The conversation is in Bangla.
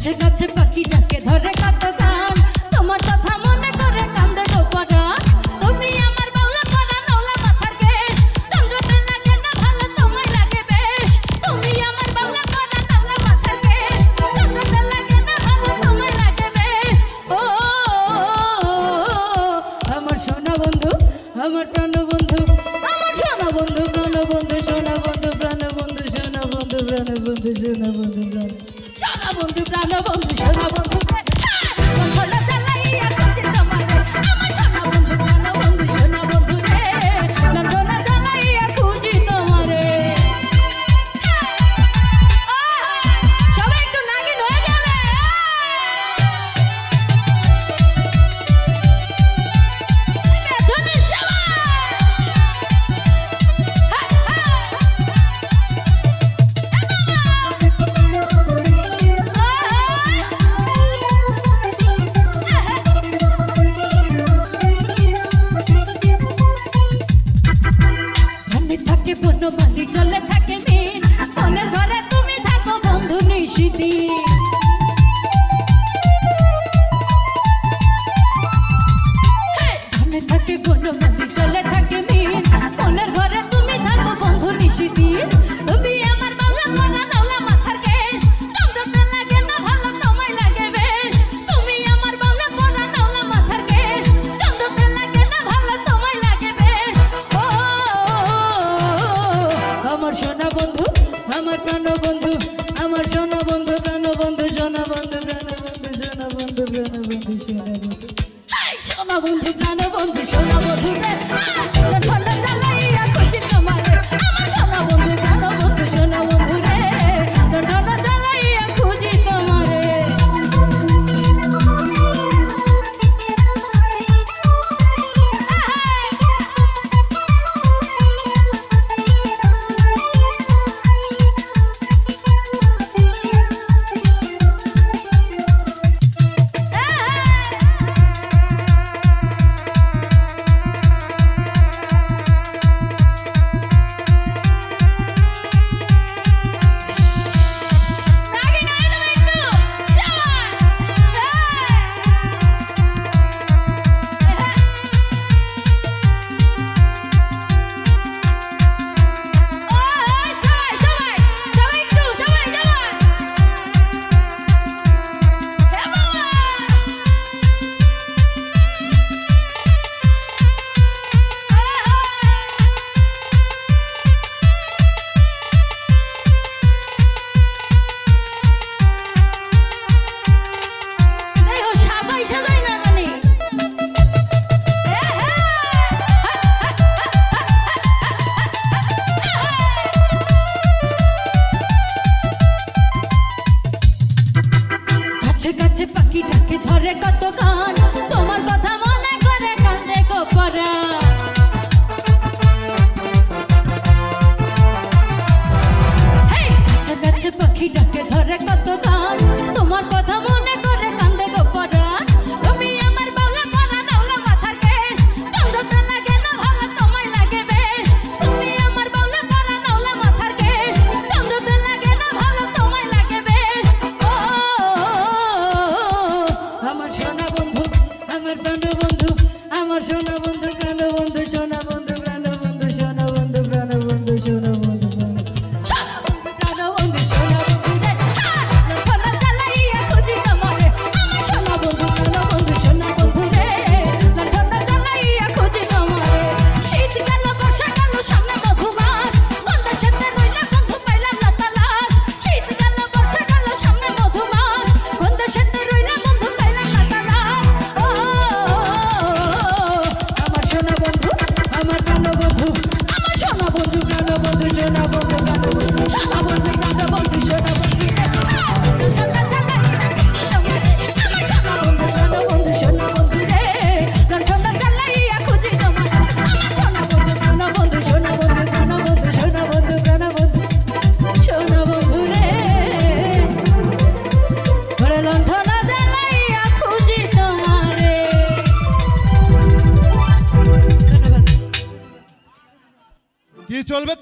গাছে গাছে পাখিটাকে ধরে কত গান তোমার কথা মনে করে কান্দে গো পরাণ তুমি আমার বাউলা পরাণ নওলা মাথার কেশ চন্দ্রতে লাগে না ভালো তোমায় লাগে বেশ তুমি আমার বাউলা পরাণ নওলা মাথার কেশ চন্দ্রতে লাগে না ভালো তোমায় লাগে বেশ ও আমার সোনা বন্ধু আমার প্রাণ বন্ধু আমার সোনা বন্ধু প্রাণ বন্ধু সোনা বন্ধু প্রাণ বন্ধু সোনা বন্ধু প্রাণ বন্ধু সোনা বন্ধু প্রাণ সোনা বন্ধু প্রাণ বন্ধু সোনা বন্ধু কল্পনা চালাইয়া খুঁজে তোমারে আমার সোনা বন্ধু প্রাণ বন্ধু সোনা বন্ধু রে কল্পনা চালাইয়া খুঁজি তোমারে সবাই একটু নাগিন হয়ে যাবে পেছনে সবাই থাকে বনমালী চলে থাকে মিন মনের ঘরে তুমি থাকো বন্ধু নিশিদিন মনে থাকে বনমালী চলে থাকে মিন মনের ঘরে তুমি থাকো বন্ধু নিশিদিন তুমি আমার বাংলা পরা নওলা মাথার কেশ চন্দ্রতে লাগে না ভালো তোমায় লাগে বেশ তুমি আমার বাংলা পরা নওলা মাথার কেশ চন্দ্রতে লাগে না ভালো তোমায় লাগে বেশ ও আমার সোনা বন্ধু আমার প্রাণ বন্ধু আমার সোনা বন্ধু প্রাণ বন্ধু সোনা বন্ধু প্রাণ বন্ধু সোনা বন্ধু প্রাণ বন্ধু সোনা বন্ধু সোনা বন্ধু প্রাণ বন্ধু সোনা বন্ধু রে ভালো চালাইয়া খুঁজি তোমারে আমার সোনা বন্ধু প্রাণ বন্ধু সোনা বন্ধু রে ভালো চালাইয়া খুঁজি তোমারে গাছে পাখিটাকে ধরে কত গান তোমার কথা মনে করে কান্দে গো পরাণ গাছে গাছে পাখিটাকে ধরে কত গান তোমার কথা মনে করে কান্দে গো পরাণ তুমি আমার বাউলা পরা নওলা মাথার কেশ চন্দ্রতে লাগে না ভালো তোমায় লাগে বেশ তুমি আমার বাউলা পরা নওলা মাথার কেশ চন্দ্রতে লাগে না ভালো তোমায় লাগে বেশ ও আমার সোনা বন্ধু আমার প্রাণ বন্ধু আমার সোনা বন্ধু প্রাণ বন্ধু সোনা বন্ধু প্রাণ বন্ধু সোনা বন্ধু প্রাণ বন্ধু সোনা বন্ধু প্রাণ বন্ধু সোনা বন্ধু রে ভালো চালাইয়া খুঁজি তোমারে আমার সোনা বন্ধু প্রাণ বন্ধু সোনা বন্ধু রে ভালো চালাইয়া খুঁজি তোমারে শীত গেল বর্ষা গেল সামনে মধুমাস বন্ধু সাথে রইলে বন্ধু পাইলাম না তালাশ শীত গেল বর্ষা গেল সামনে মধুমাস বন্ধু সাথে রইলে বন্ধু পাইলাম না তালাশ ও আমার সোনা বন্ধু আমার প্রাণ বন্ধু আমার সোনা বন্ধু প্রাণ বন্ধু সোনা বন্ধু প্রাণ বন্ধু সোনা বন্ধু প্রাণ বন্ধু সোনা বন্ধু আমার সোনা বন্ধু প্রাণ বন্ধু সোনা বন্ধু রে লণ্ঠনটা চালাইয়া খুঁজি তোমার আমার সোনা বন্ধু প্রাণ বন্ধু সোনা বন্ধু প্রাণ বন্ধু সোনা বন্ধু প্রাণ বন্ধু সোনা বন্ধু রে ওরে লণ্ঠনটা চালাইয়া খুঁজি তোমারে ধন্যবাদ কি চলবে